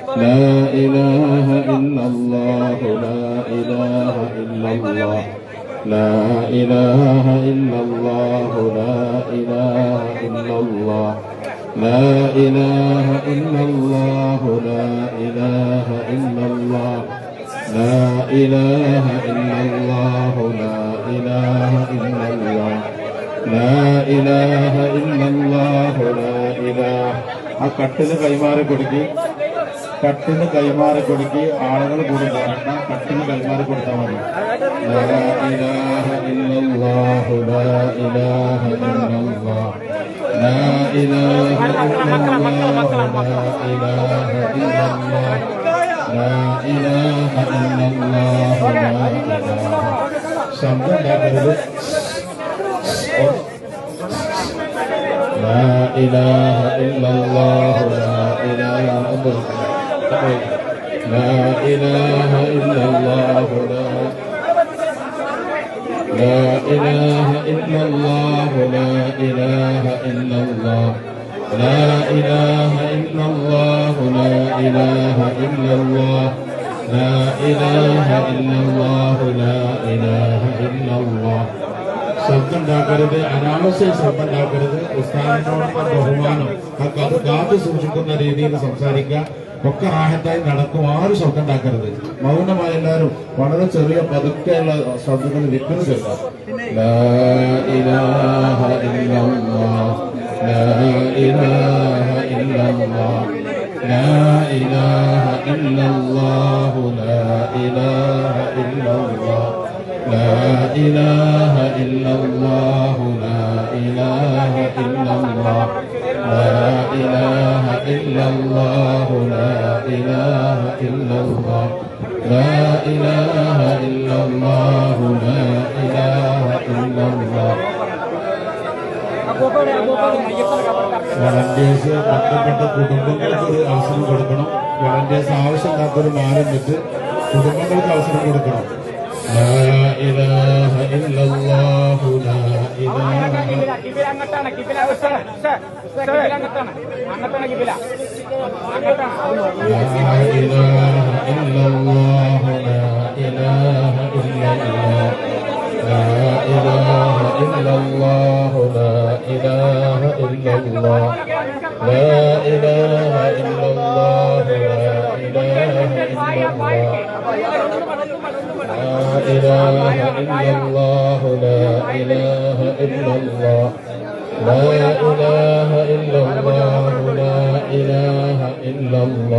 لا إله إلا الله لا إله إلا الله لا إله إلا الله لا إله إلا الله لا إله إلا الله لا إله إلا الله لا إله إلا الله لا إله إلا الله لا إله إلا الله لا إله ആ കട്ടിന് കൈമാറി കൊടുക്കി ആളുകൾ കൂടി കാരണം കട്ടിന് കൈമാറി കൊടുത്താൽ മതി ലാ ഇലാഹ ഇല്ലല്ലാഹു ലാ ഇലാഹ ഇല്ലല്ലാഹ് ലാ ഇലാഹ ഇല്ലല്ലാഹു ലാ ഇലാഹ ഇല്ലല്ലാഹ് ലാ ഇലാഹ ഇല്ലല്ലാഹു ലാ ഇലാഹ ശബ്ദം ഉണ്ടാക്കരുത് لا إله إلا الله لا إله لا إله إلا الله لا إله إلا الله لا إله إلا الله لا إله إلا الله لا إله إلا الله لا إله إلا الله لا إله إلا الله ശബ്ദം ഉണ്ടാക്കരുത് അനാവശ്യ ശബ്ദം ഉണ്ടാക്കരുത് ഉസ്താദിനോടുള്ള ബഹുമാനം അത് കാത്തു സൂക്ഷിക്കുന്ന രീതിയിൽ സംസാരിക്കുക ഒക്കെ റാഹത്തായി നടക്കും ആരും ശബ്ദം ഉണ്ടാക്കരുത് മൗനമായ എല്ലാവരും വളരെ ചെറിയ പതുക്കെയുള്ള ശബ്ദങ്ങൾ വിൽക്കുന്നു കേൾക്കാം ലാ ഇലാഹ ഇല്ലല്ലാഹ് ലാ ഇലാഹ ഇല്ലല്ലാഹ് ലാ ഇലാഹ ഇല്ലല്ലാഹു ലാ ഇലാഹ ഇല്ലല്ലാഹ് لا إله إلا الله لا إله إلا الله لا إله إلا الله لا إله إلا الله لا إله إلا الله لا إله إلا الله വളണ്ടിയേഴ്സ് ബന്ധപ്പെട്ട കുടുംബങ്ങൾക്ക് ഒരു അവസരം കൊടുക്കണം വളണ്ടിയേഴ്സ് ആവശ്യമില്ലാത്തൊരു മാറിന്നിട്ട് കുടുംബങ്ങൾക്ക് അവസരം കൊടുക്കണം لا إله إلا الله لا إله إلا الله لا إله إلا الله لا إله إلا الله لا إله إلا الله لا إله إلا الله لا إله إلا الله لا إله إلا الله لا إله إلا الله لا إله إلا الله لا إله إلا الله